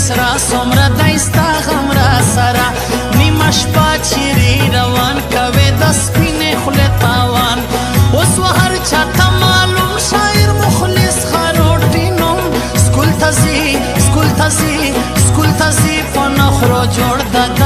سرا سمره دایستا غم را سرا نیمه شپه چیرې روان کوې د سپینې خولې تاوان اوس و هر چاته معلوم شاعر مخلص خاروټي نوم سکول ته ځي په نخرو جوړ د